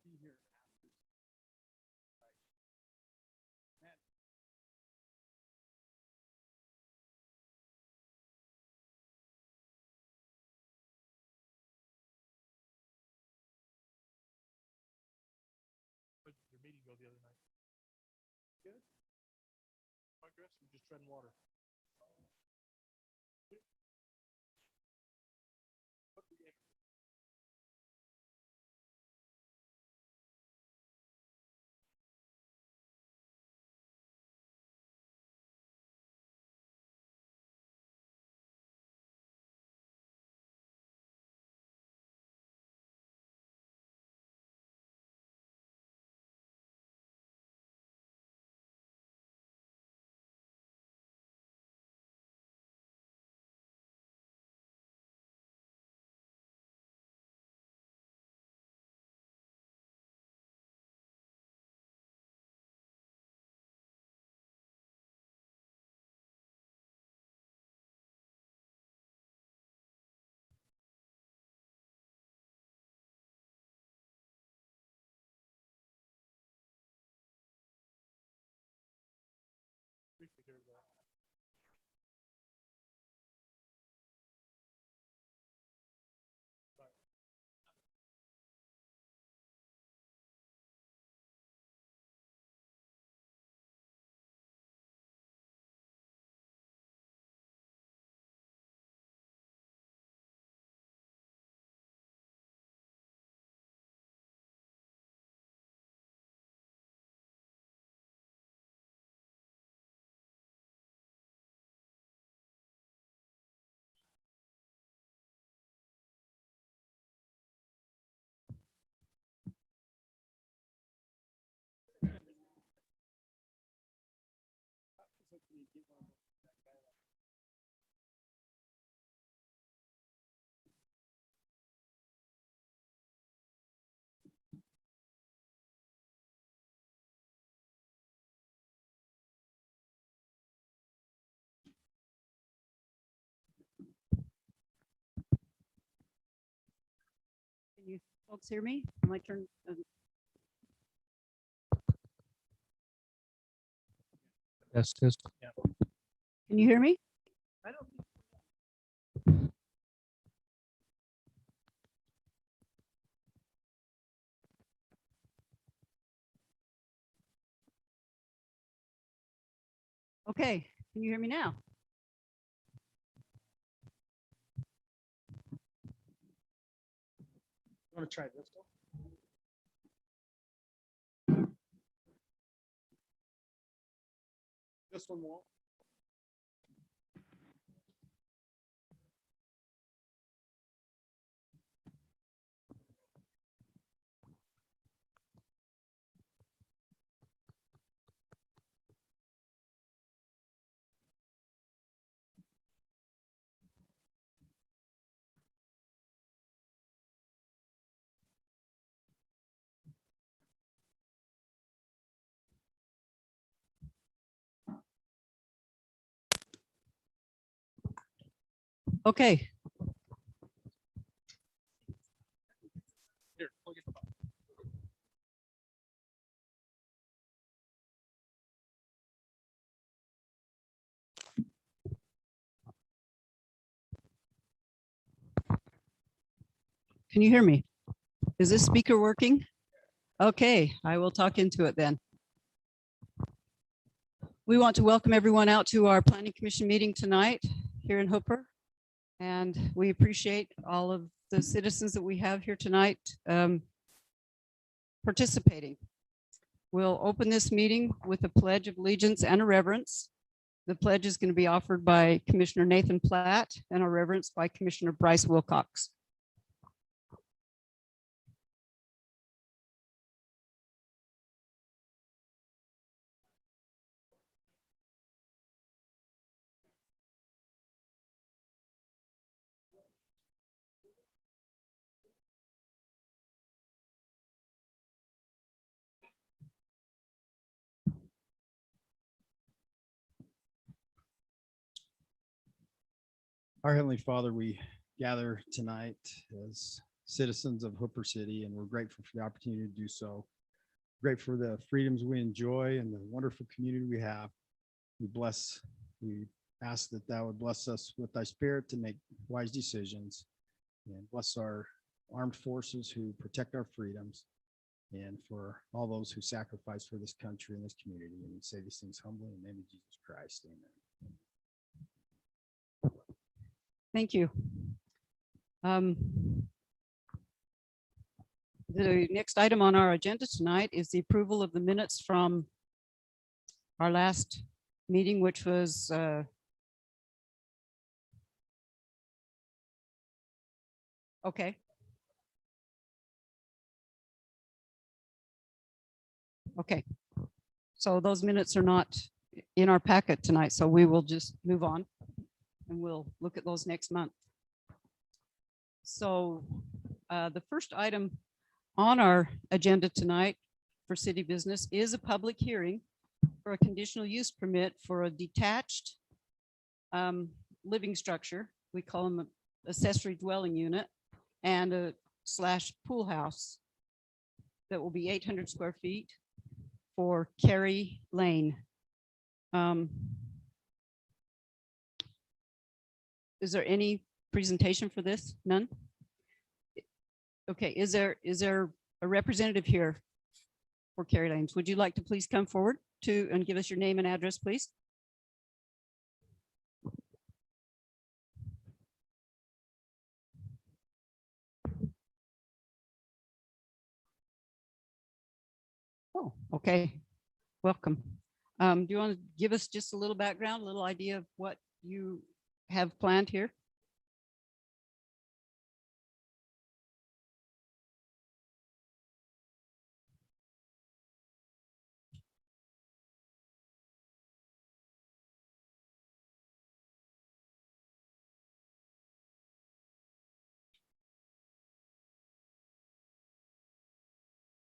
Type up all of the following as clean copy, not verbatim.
be here after. Man. How did your meeting go the other night? Good. Progress? We're just treading water. What we get- we figured it out. But it's like when you get one of those, that guy like, Can you folks hear me? I might turn. yes, yes. Yeah. Can you hear me? I don't think Okay. Can you hear me now? you want to try this one. This one won't. Okay. Here, plug it. Can you hear me? Is this speaker working? Okay, I will talk into it then. We want to welcome everyone out to our Planning Commission meeting tonight here in Hooper. And we appreciate all of the citizens that we have here tonight participating. We'll open this meeting with a pledge of allegiance and a reverence. The pledge is going to be offered by Commissioner Nathan Platt and a reverence by Commissioner Bryce Wilcox. Our Heavenly Father, we gather tonight as citizens of Hooper City, and we're grateful for the opportunity to do so. Grateful for the freedoms we enjoy and the wonderful community we have. We ask that thou would bless us with thy spirit to make wise decisions, and bless our armed forces who protect our freedoms, and for all those who sacrifice for this country and this community. And we say these things humbly in the name of Jesus Christ. Amen. Thank you. The next item on our agenda tonight is the approval of the minutes from our last meeting, which was okay. Okay. So those minutes are not in our packet tonight, so we will just move on and we'll look at those next month. So the first item on our agenda tonight for city business is a public hearing for a conditional use permit for a detached living structure. We call them an accessory dwelling unit and a / pool house that will be 800 square feet for Kerry Lane. Is there any presentation for this? None? Okay, is there a representative here for Kerry Lanes? Would you like to please come forward and give us your name and address, please? Oh, okay. Welcome. Do you want to give us just a little background, a little idea of what you have planned here?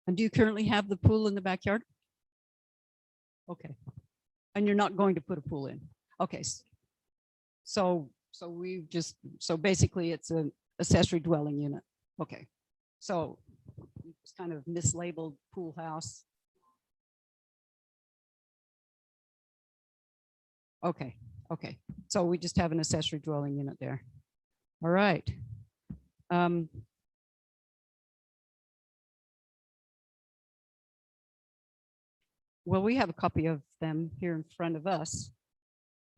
And do you currently have the pool in the backyard? Okay. And you're not going to put a pool in? Okay. So basically it's an accessory dwelling unit. Okay. So it's kind of mislabeled pool house. Okay. Okay. So we just have an accessory dwelling unit there. All right. Well, we have a copy of them here in front of us,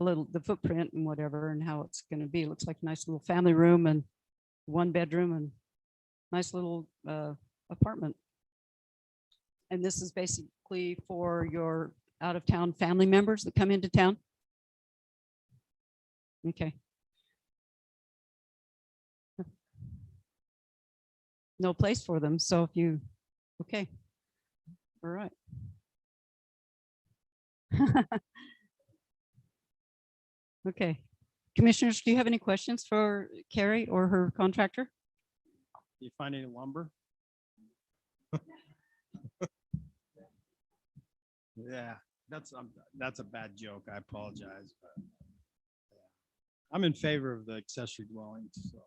the footprint and whatever, and how it's going to be. It looks like a nice little family room and 1 bedroom and nice little apartment. And this is basically for your out-of-town family members that come into town. Okay. No place for them. So if you, okay. All right. Okay. Commissioners, do you have any questions for Kerry or her contractor? Do you find any lumber? Yeah, that's a bad joke. I apologize. But yeah. I'm in favor of the accessory dwellings. So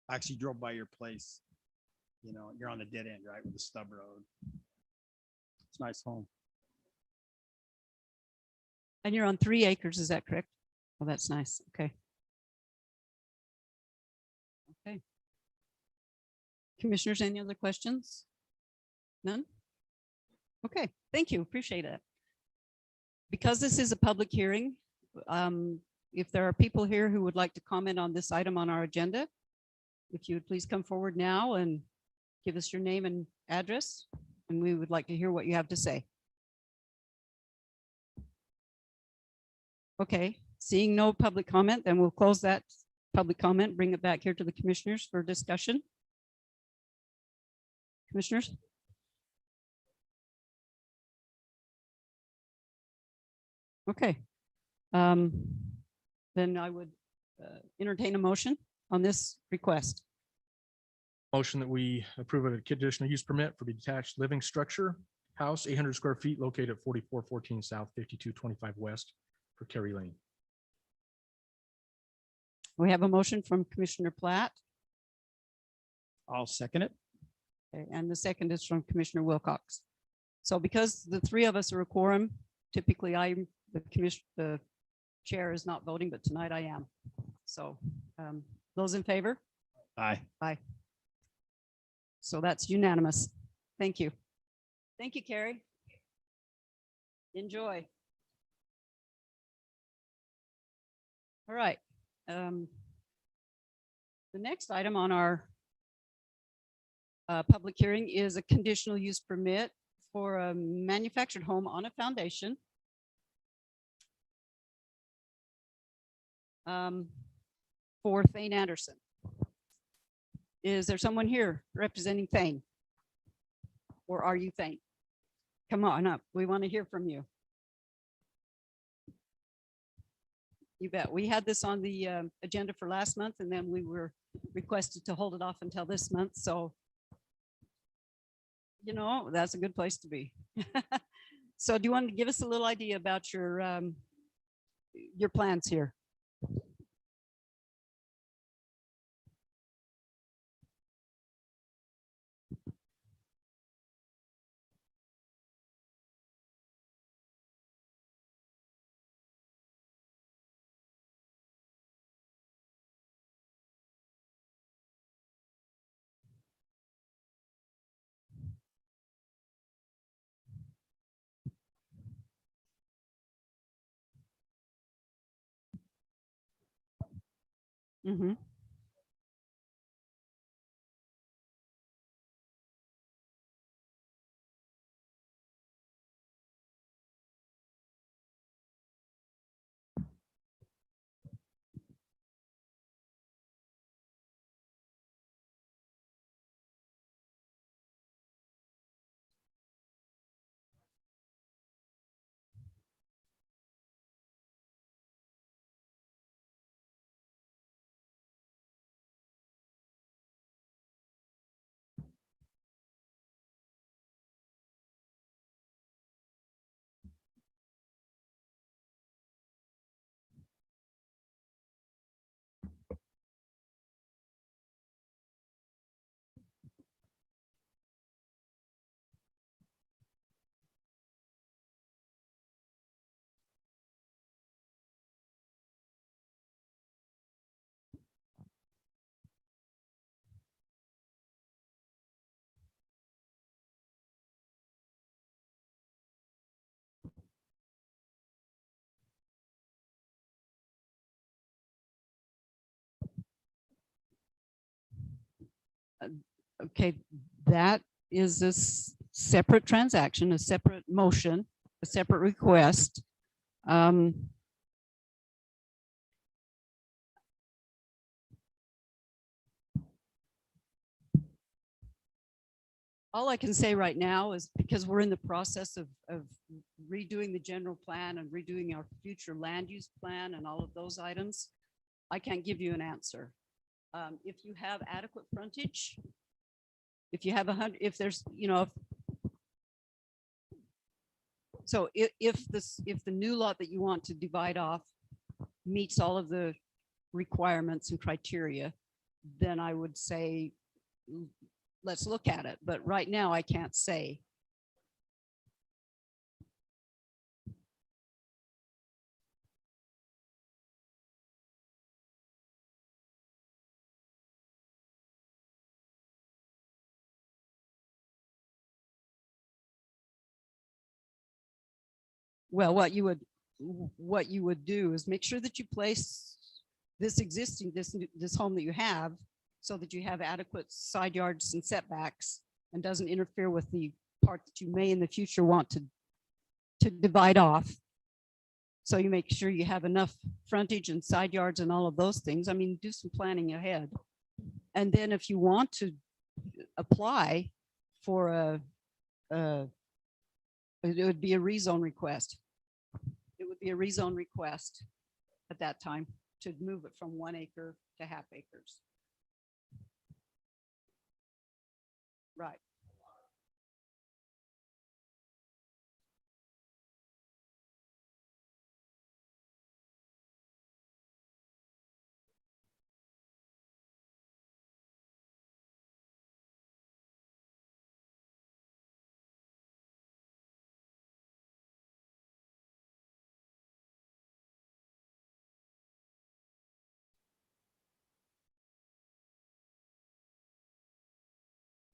I actually drove by your place. You know, you're on the dead end, right, with the stub road. It's a nice home. And you're on 3 acres, is that correct? Oh, that's nice. Okay. Okay. Commissioners, any other questions? None? Okay, thank you. Appreciate it. Because this is a public hearing, if there are people here who would like to comment on this item on our agenda, if you would please come forward now and give us your name and address, and we would like to hear what you have to say. Okay, seeing no public comment, then we'll close that public comment, bring it back here to the commissioners for discussion. Commissioners? Okay. Then I would entertain a motion on this request. Motion that we approve of a conditional use permit for detached living structure, house 800 square feet located at 4414 South, 5225 West for Kerry Lane. We have a motion from Commissioner Platt. I'll second it. Okay, and the second is from Commissioner Wilcox. So because the three of us are a quorum, typically the chair is not voting, but tonight I am. So those in favor? Aye. Aye. So that's unanimous. Thank you. Thank you, Carrie. Enjoy. All right. The next item on our public hearing is a conditional use permit for a manufactured home on a foundation. For Thane Anderson. Is there someone here representing Thane? Or are you Thane? Come on up. We want to hear from you. You bet. We had this on the agenda for last month, and then we were requested to hold it off until this month. So, you know, that's a good place to be. So do you want to give us a little idea about your plans here? Mm-hmm. Okay, that is a separate transaction, a separate motion, a separate request. All I can say right now is because we're in the process of redoing the general plan and redoing our future land use plan and all of those items, I can't give you an answer. If you have adequate frontage, if you have 100, if there's, you know, so if the new lot that you want to divide off meets all of the requirements and criteria, then I would say, let's look at it. But right now I can't say. Well, what you would do is make sure that you place this home that you have so that you have adequate side yards and setbacks and doesn't interfere with the part that you may in the future want to divide off. So you make sure you have enough frontage and side yards and all of those things. I mean, do some planning ahead. And then if you want to apply for it would be a rezone request. It would be a rezone request at that time to move it from 1 acre to half acres. Right.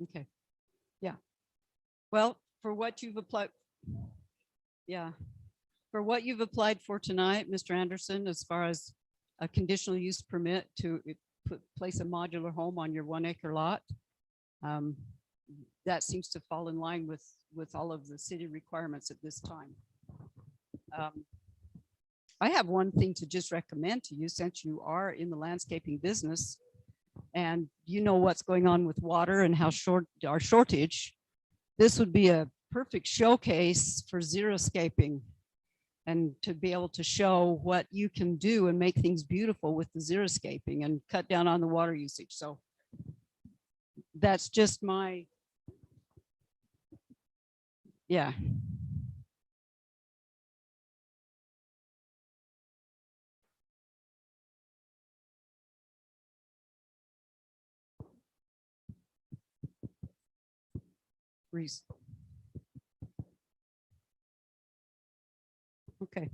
Okay. Yeah. Well, for what you've applied. Yeah. For what you've applied for tonight, Mr. Anderson, as far as a conditional use permit to place a modular home on your 1 acre lot, that seems to fall in line with all of the city requirements at this time. I have one thing to just recommend to you, since you are in the landscaping business and you know what's going on with water and how short our shortage. This would be a perfect showcase for xeriscaping, and to be able to show what you can do and make things beautiful with the xeriscaping and cut down on the water usage. So that's just my, yeah. Reese. Okay.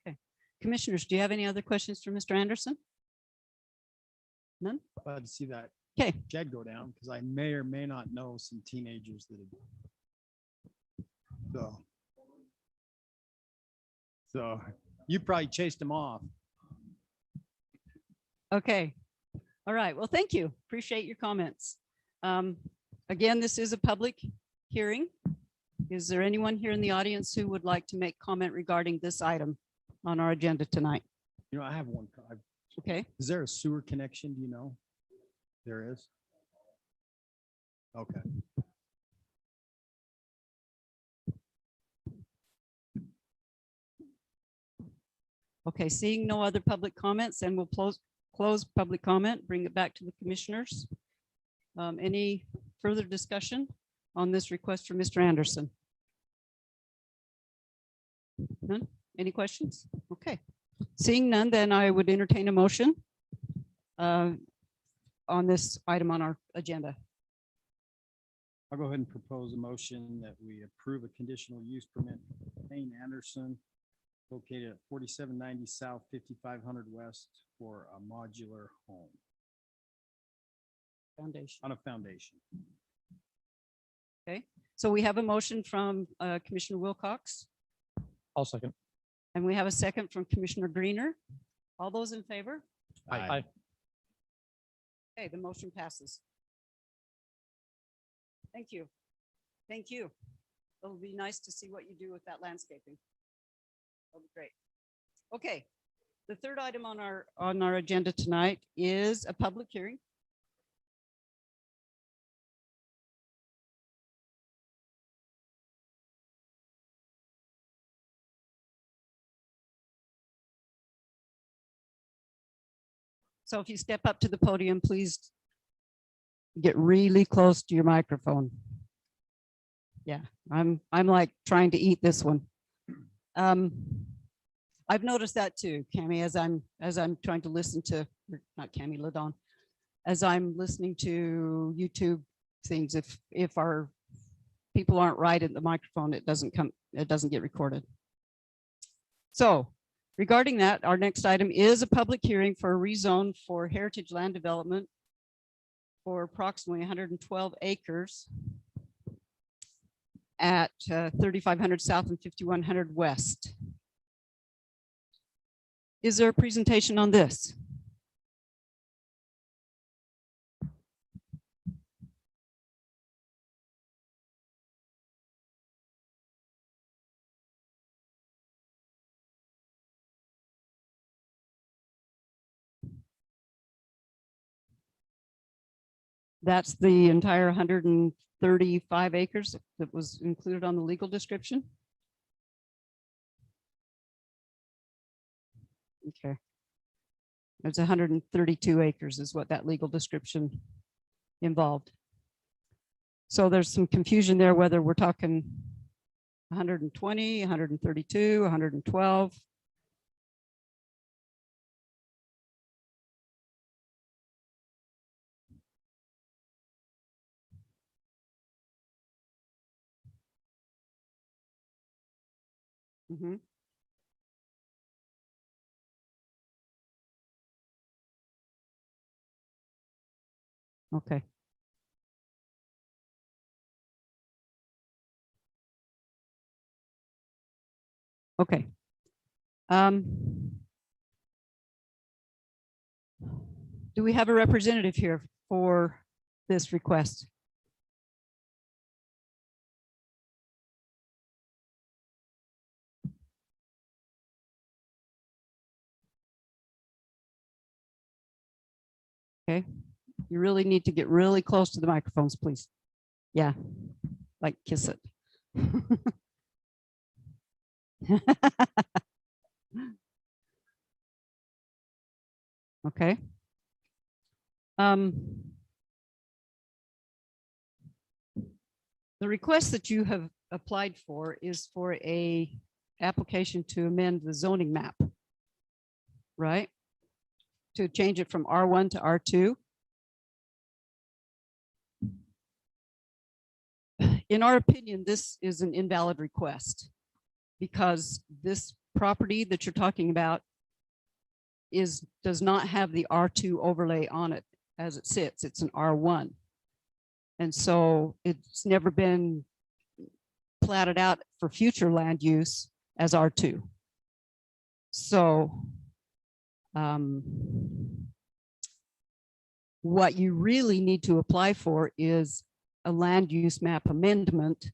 Okay. Commissioners, do you have any other questions for Mr. Anderson? None? Glad to see that Okay. shed go down, because I may or may not know some teenagers that have. So you probably chased them off. Okay. All right. Well, thank you. Appreciate your comments. Again, this is a public hearing. Is there anyone here in the audience who would like to make comment regarding this item on our agenda tonight? You know, I have one. Okay. Is there a sewer connection? Do you know? There is. Okay. Okay. Seeing no other public comments, and we'll close public comment, bring it back to the commissioners. Any further discussion on this request for Mr. Anderson? None? Any questions? Okay. Seeing none, then I would entertain a motion on this item on our agenda. I'll go ahead and propose a motion that we approve a conditional use permit for Payne Anderson located at 4790 South, 5500 West for a modular home Foundation. on a foundation. Okay. So we have a motion from Commissioner Wilcox, I'll second. and we have a second from Commissioner Greener. All those in favor? Aye. Okay, the motion passes. Thank you. Thank you. It'll be nice to see what you do with that landscaping. That'll be great. Okay, the third item on our agenda tonight is a public hearing. So if you step up to the podium, please get really close to your microphone. Yeah, I'm like trying to eat this one. I've noticed that too, Cami, as I'm trying to listen to, not Cami, Ladon, as I'm listening to YouTube things. If our people aren't right at the microphone, it doesn't get recorded. So regarding that, our next item is a public hearing for a rezone for heritage land development for approximately 112 acres at 3500 South and 5100 West. Is there a presentation on this? That's the entire 135 acres that was included on the legal description. Okay. It's 132 acres is what that legal description involved. So there's some confusion there whether we're talking 120, 132, 112. Mm-hmm. Okay. Okay. Do we have a representative here for this request? Okay, you really need to get really close to the microphones, please. Yeah, like kiss it. Okay. The request that you have applied for is for a application to amend the zoning map, right? To change it from R1 to R2. In our opinion, this is an invalid request because this property that you're talking about does not have the R2 overlay on it as it sits. It's an R1. And so it's never been platted out for future land use as R2. So what you really need to apply for is a land use map amendment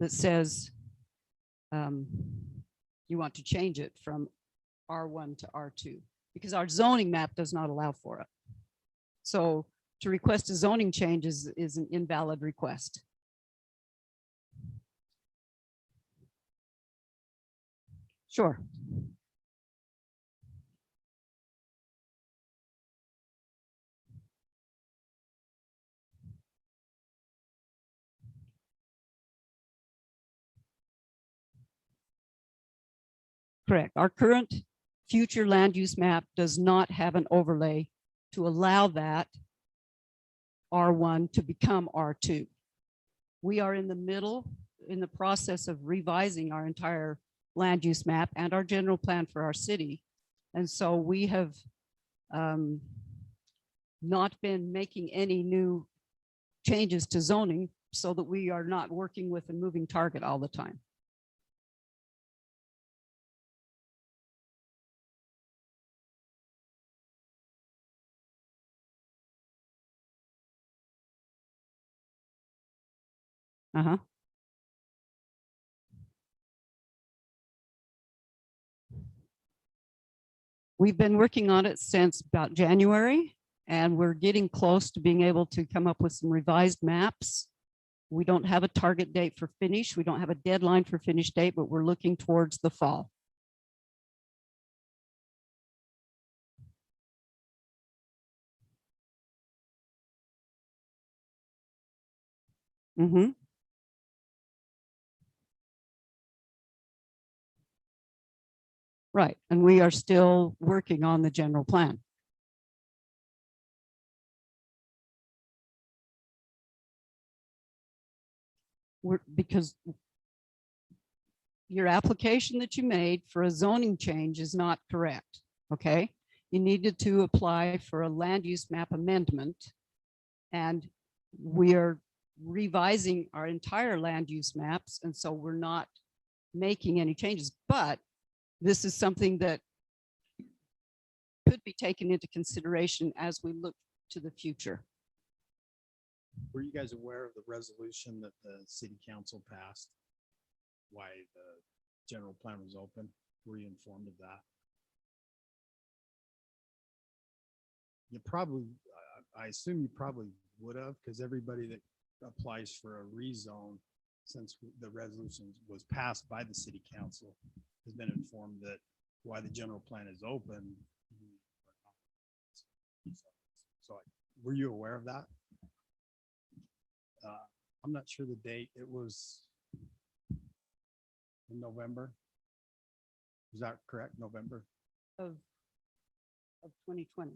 that says you want to change it from R1 to R2 because our zoning map does not allow for it. So to request a zoning change is an invalid request. Sure. Correct. Our current future land use map does not have an overlay to allow that R1 to become R2. We are in the process of revising our entire land use map and our general plan for our city. And so we have not been making any new changes to zoning so that we are not working with a moving target all the time. Uh-huh. We've been working on it since about January, and we're getting close to being able to come up with some revised maps. We don't have a target date for finish. We don't have a deadline for finish date, but we're looking towards the fall. Mm-hmm. Right, and we are still working on the general plan. Because your application that you made for a zoning change is not correct, okay? You needed to apply for a land use map amendment, and we are revising our entire land use maps, and so we're not making any changes, but this is something that could be taken into consideration as we look to the future. Were you guys aware of the resolution that the city council passed? Why the general plan was open? Were you informed of that? You probably, I assume you probably would have, because everybody that applies for a rezone, since the resolution was passed by the city council, has been informed that why the general plan is open. So were you aware of that? I'm not sure the date. It was in November. Is that correct? November Of 2020.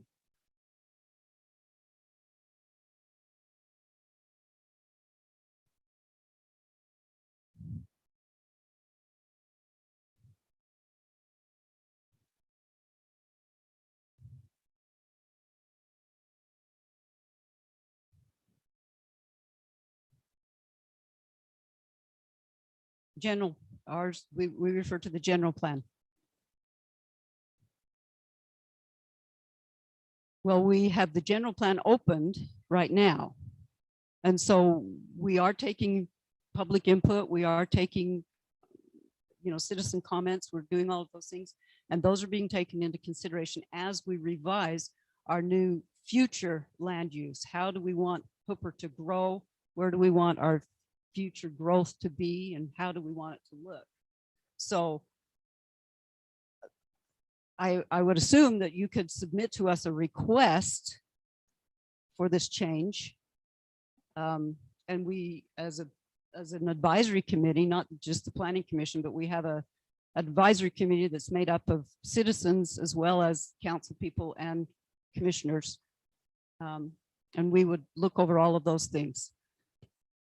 general, ours, we refer to the general plan. Well, we have the general plan opened right now. And so we are taking public input. We are taking, citizen comments. We're doing all of those things. And those are being taken into consideration as we revise our new future land use. How do we want Hooper to grow? Where do we want our future growth to be? And how do we want it to look? So I would assume that you could submit to us a request for this change. And we, as an advisory committee, not just the planning commission, but we have a advisory committee that's made up of citizens as well as council people and commissioners. And we would look over all of those things.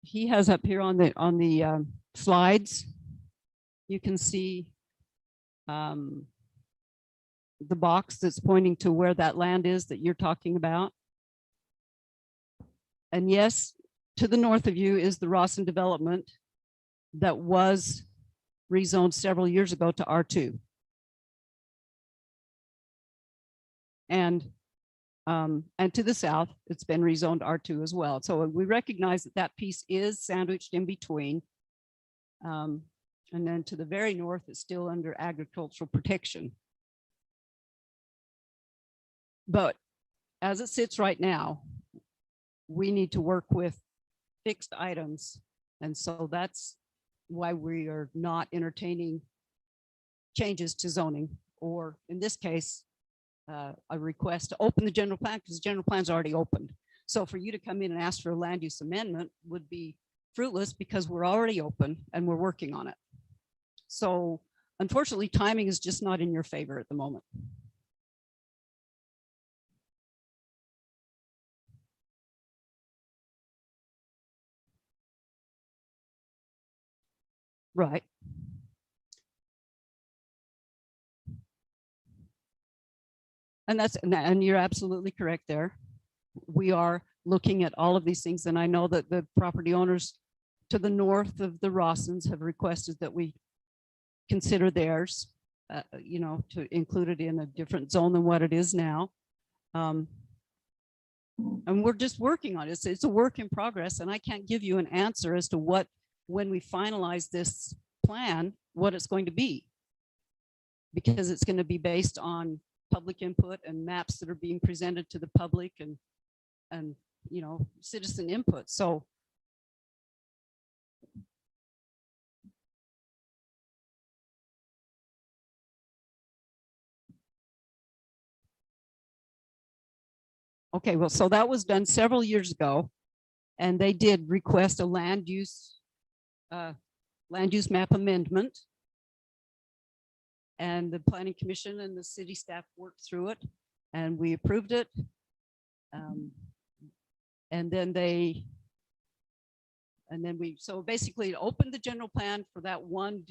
He has up here on the slides, you can see the box that's pointing to where that land is that you're talking about. And yes, to the north of you is the Rawson development that was rezoned several years ago to R2. And to the south, it's been rezoned R2 as well. So we recognize that that piece is sandwiched in between. And then to the very north, it's still under agricultural protection. But as it sits right now, we need to work with fixed items. And so that's why we are not entertaining changes to zoning, or in this case, a request to open the general plan, because the general plan's already opened. So for you to come in and ask for a land use amendment would be fruitless because we're already open and we're working on it. So unfortunately, timing is just not in your favor at the moment. Right. And you're absolutely correct there. We are looking at all of these things, and I know that the property owners to the north of the Rawsons have requested that we consider theirs, to include it in a different zone than what it is now. And we're just working on it. It's a work in progress, and I can't give you an answer as to what, when we finalize this plan, what it's going to be, because it's going to be based on public input and maps that are being presented to the public and citizen input. So okay, well, so that was done several years ago, and they did request a land use map amendment. And the planning commission and the city staff worked through it, and we approved it. So basically opened the general plan for that one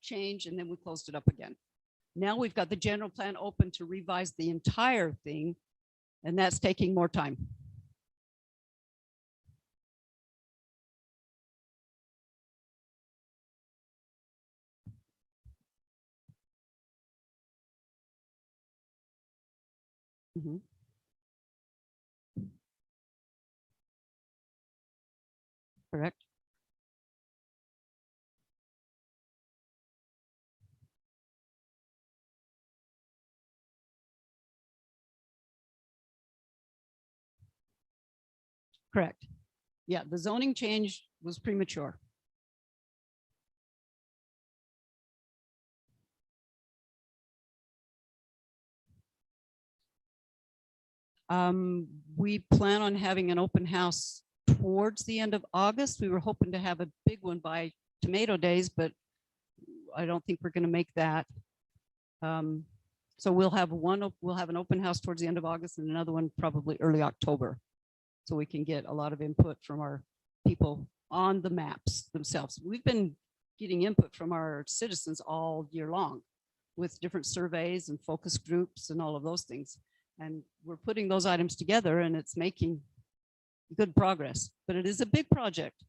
change, and then we closed it up again. Now we've got the general plan open to revise the entire thing, and that's taking more time. Mm-hmm. Correct. Correct. Yeah, the zoning change was premature. We plan on having an open house towards the end of August. We were hoping to have a big one by Tomato Days, but I don't think we're going to make that. So we'll have an open house towards the end of August and another one probably early October, so we can get a lot of input from our people on the maps themselves. We've been getting input from our citizens all year long with different surveys and focus groups and all of those things. And we're putting those items together, and it's making good progress, but it is a big project.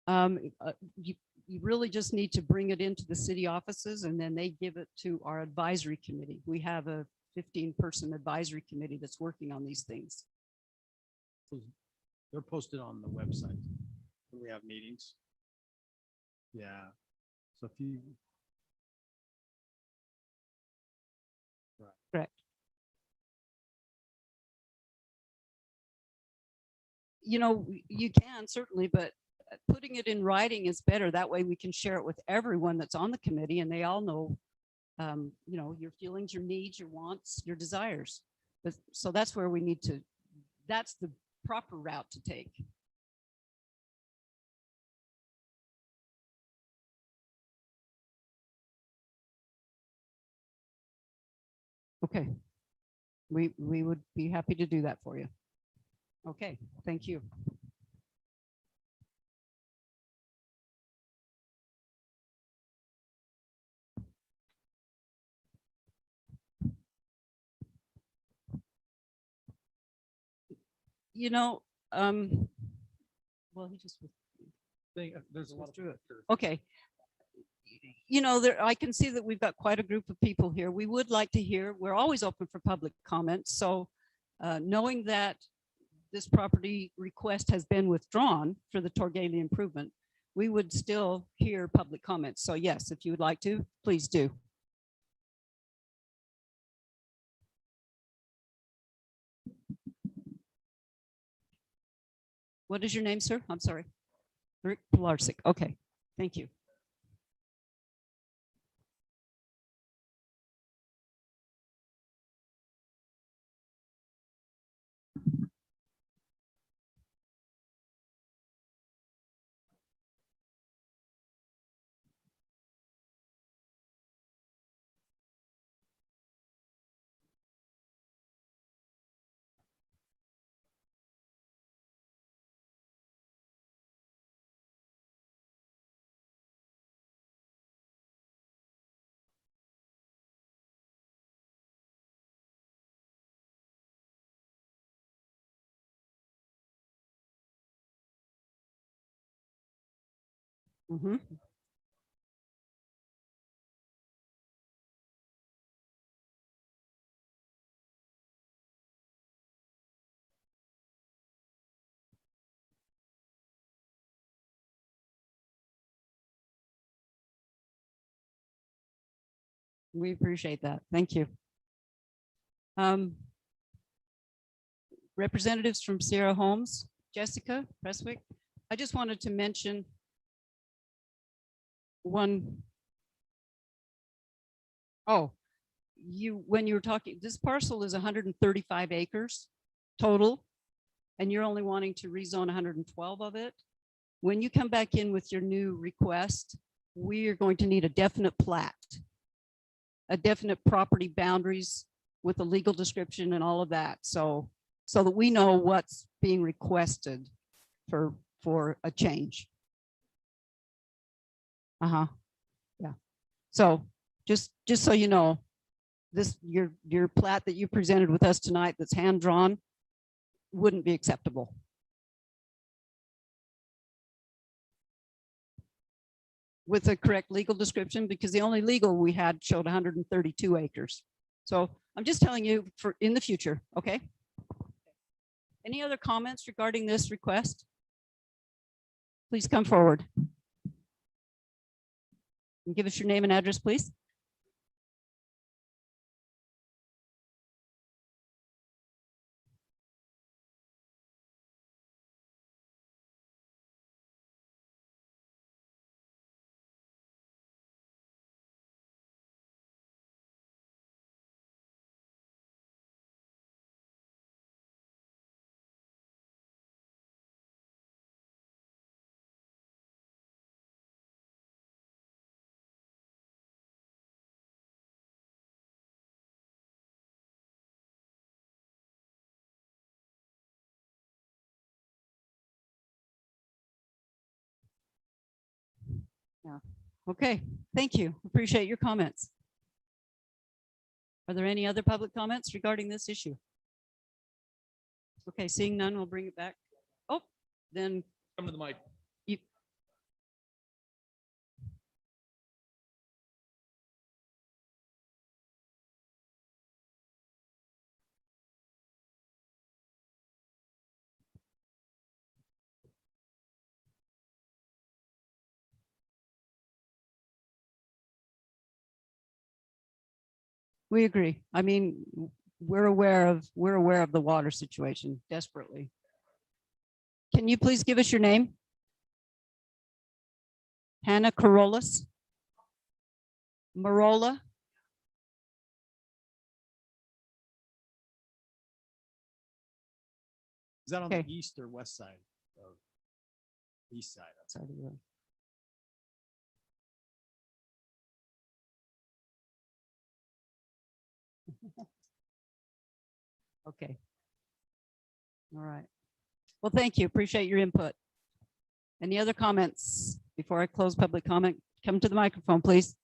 You, you really just need to bring it into the city offices and then they give it to our advisory committee. We have a 15-person advisory committee that's working on these things. They're posted on the website when we have meetings. Yeah. So if you, Correct. You know, you can certainly, but putting it in writing is better. That way we can share it with everyone that's on the committee and they all know, you know, your feelings, your needs, your wants, your desires. But so that's where we need to, that's the proper route to take. Okay. We would be happy to do that for you. Okay, thank you. You know, well, he just There's a lot through of. it. Okay. You know, there, I can see that we've got quite a group of people here. We would like to hear, we're always open for public comments. So knowing that this property request has been withdrawn for the Torgali improvement, we would still hear public comments. So yes, if you would like to, please do. What is your name, sir? I'm sorry. Rick Pilarczyk. Okay, thank you. Mm-hmm. We appreciate that. Thank you. Representatives from Sierra Homes, Jessica Presswick. I just wanted to mention one. Oh, when you were talking, this parcel is 135 acres total, and you're only wanting to rezone 112 of it. When you come back in with your new request, we are going to need a definite plat, a definite property boundaries with a legal description and all of that. So that we know what's being requested for a change. Yeah. So just so you know, this your plat that you presented with us tonight that's hand drawn wouldn't be acceptable. With the correct legal description, because the only legal we had showed 132 acres. So I'm just telling you for in the future, okay? Any other comments regarding this request? Please come forward. And give us your name and address, please. Yeah. Okay. Thank you. Appreciate your comments. Are there any other public comments regarding this issue? Okay, seeing none, we'll bring it back. Oh, then Come to the mic. We agree. I mean, we're aware of the water situation desperately. Can you please give us your name? Hannah Carolus? Marola? Is that on Okay. the east or west side? Of east side. Side of the road. Okay. All right. Well, thank you. Appreciate your input. Any other comments before I close public comment? Come to the microphone, please.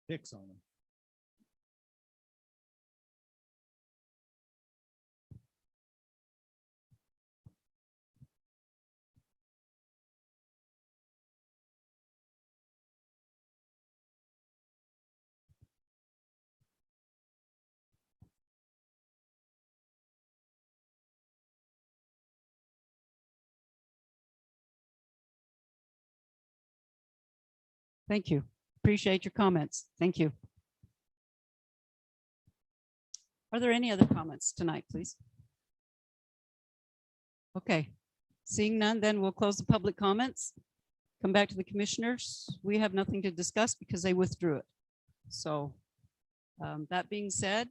Picks on them. Thank you. Appreciate your comments. Thank you. Are there any other comments tonight, please? Okay, seeing none, then we'll close the public comments. Come back to the commissioners. We have nothing to discuss because they withdrew it. So that being said.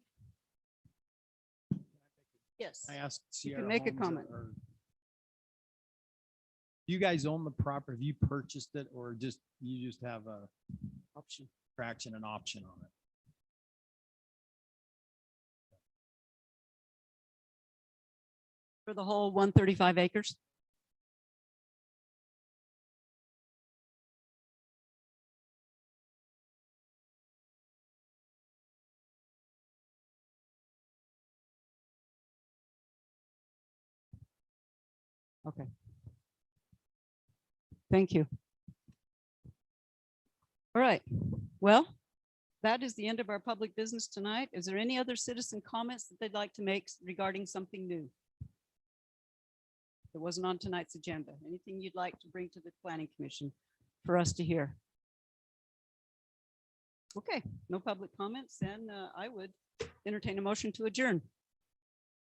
Yes, I asked You can Sierra make a Homes comment. Do you guys own the property? Have you purchased it or you just have a option. fraction and option on it? For the whole 135 acres? Okay. Thank you. All right. Well, that is the end of our public business tonight. Is there any other citizen comments that they'd like to make regarding something new that wasn't on tonight's agenda? Anything you'd like to bring to the Planning Commission for us to hear? Okay, no public comments, then I would entertain a motion to adjourn.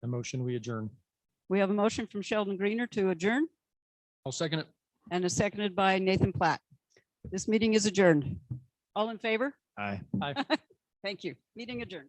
The motion, we adjourn. We have a motion from Sheldon Greener to adjourn I'll second it. and is seconded by Nathan Platt. This meeting is adjourned. All in favor? Aye. Thank you. Meeting adjourned.